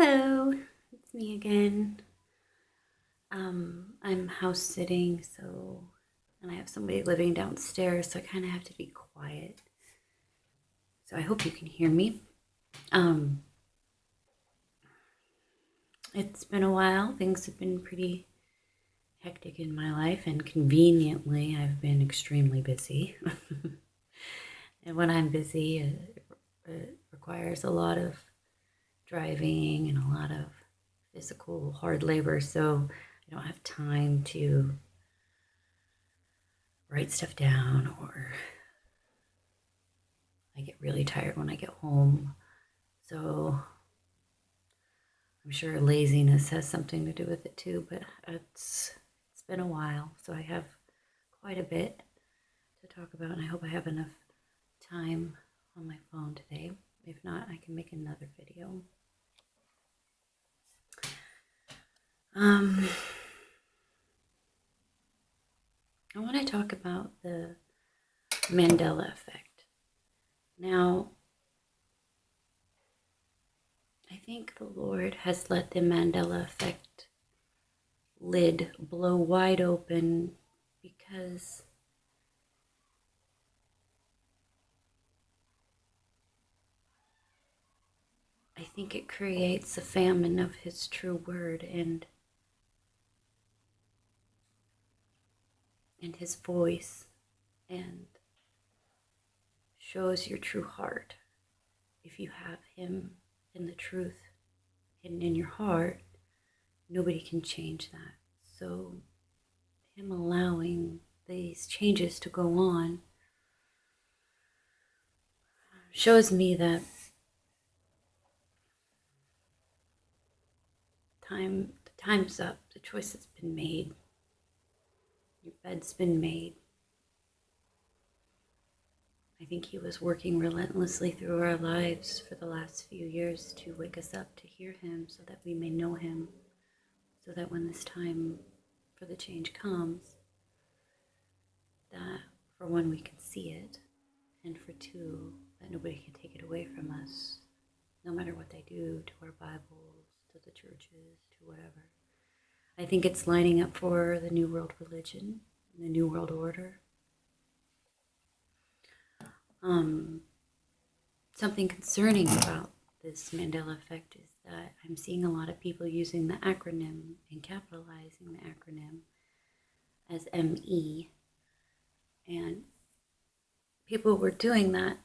Hello, it's me again. I'm house sitting, and I have somebody living downstairs, so I kind of have to be quiet. So I hope you can hear me. It's been a while. Things have been pretty hectic in my life, and conveniently, I've been extremely busy. And when I'm busy, it requires a lot of driving and a lot of physical hard labor, so I don't have time to write stuff down, or I get really tired when I get home. So I'm sure laziness has something to do with it too, but it's been a while, so I have quite a bit to talk about, and I hope I have enough time on my phone today. If not, I can make another video. I want to talk about the Mandela effect. Now, I think the Lord has let the Mandela effect lid blow wide open because I think it creates a famine of His true word and His voice, and shows your true heart. If you have Him and the truth hidden in your heart, nobody can change that. So Him allowing these changes to go on shows me that the time's up, the choice has been made, your bed's been made. I think He was working relentlessly through our lives for the last few years to wake us up to hear Him so that we may know Him, so that when this time for the change comes, that for one, we can see it, and for two, that nobody can take it away from us, no matter what they do to our Bibles, to the churches, to whatever. I think it's lining up for the New World Religion, the New World Order. Something concerning about this Mandela effect is that I'm seeing a lot of people using the acronym and capitalizing the acronym as ME. And people were doing that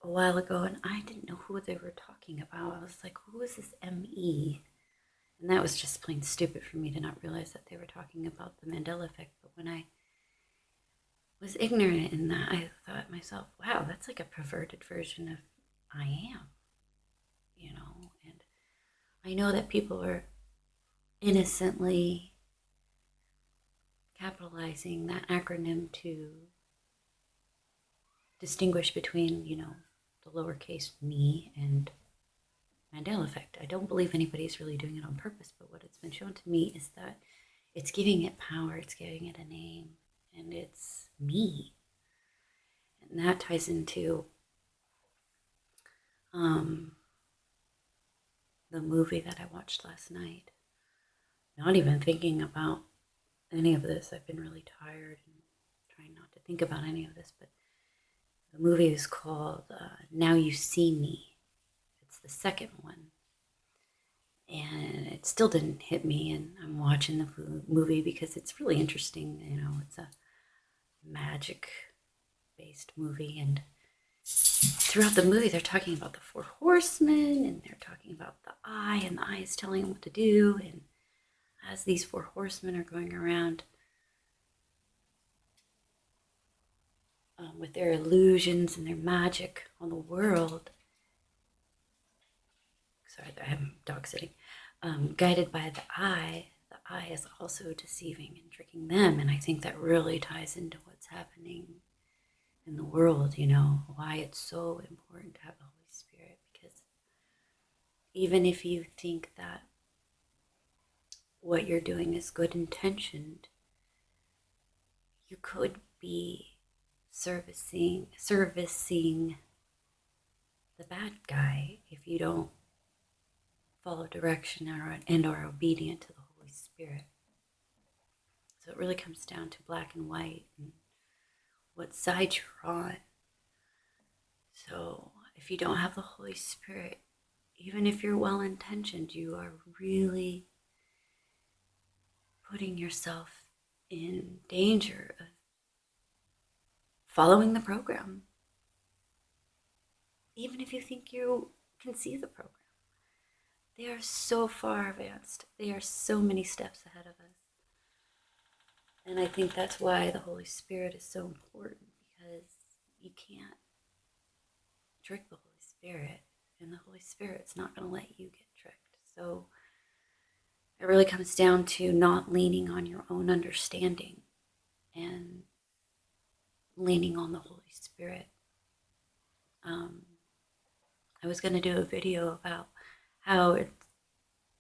a while ago, and I didn't know who they were talking about. I was like, who is this ME? And that was just plain stupid for me to not realize that they were talking about the Mandela effect. But when I was ignorant in that, I thought to myself, wow, that's like a perverted version of I am, and I know that people are innocently capitalizing that acronym to distinguish between, the lowercase me and Mandela effect. I don't believe anybody's really doing it on purpose, but what it's been shown to me is that it's giving it power, it's giving it a name, and it's me. And that ties into the movie that I watched last night. Not even thinking about any of this. I've been really tired and trying not to think about any of this, but the movie is called Now You See Me. It's the second one. And it still didn't hit me, and I'm watching the movie because it's really interesting. It's a magic-based movie, and throughout the movie, they're talking about the four horsemen, and they're talking about the eye, and the eye is telling them what to do. And as these four horsemen are going around with their illusions and their magic on the world, sorry, I'm dog sitting, guided by the eye is also deceiving and tricking them. And I think that really ties into what's happening in the world, why it's so important to have the Holy Spirit. Because even if you think that what you're doing is good intentioned, you could be servicing the bad guy if you don't follow direction and are obedient to the Holy Spirit. So it really comes down to black and white and what side you're on. So if you don't have the Holy Spirit, even if you're well-intentioned, you are really putting yourself in danger of following the program. Even if you think you can see the program. They are so far advanced. They are so many steps ahead of us. And I think that's why the Holy Spirit is so important, because you can't trick the Holy Spirit, and the Holy Spirit's not going to let you get tricked. So it really comes down to not leaning on your own understanding and leaning on the Holy Spirit. I was going to do a video about how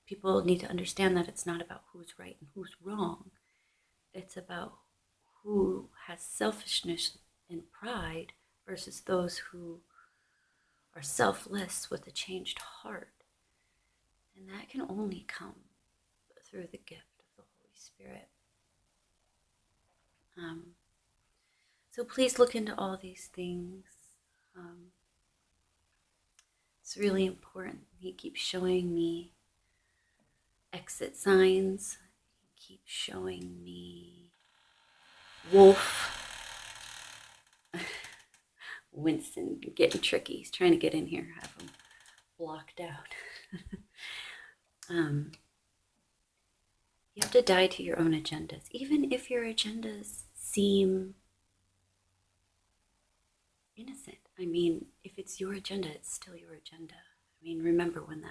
people need to understand that it's not about who's right and who's wrong. It's about who has selfishness and pride versus those who are selfless with a changed heart. And that can only come through the gift of the Holy Spirit. So please look into all these things. It's really important. He keeps showing me exit signs. He keeps showing me wolf. Winston getting tricky. He's trying to get in here. Have him blocked out. You have to die to your own agendas. Even if your agendas seem innocent. I mean, if it's your agenda, it's still your agenda. I mean, remember when that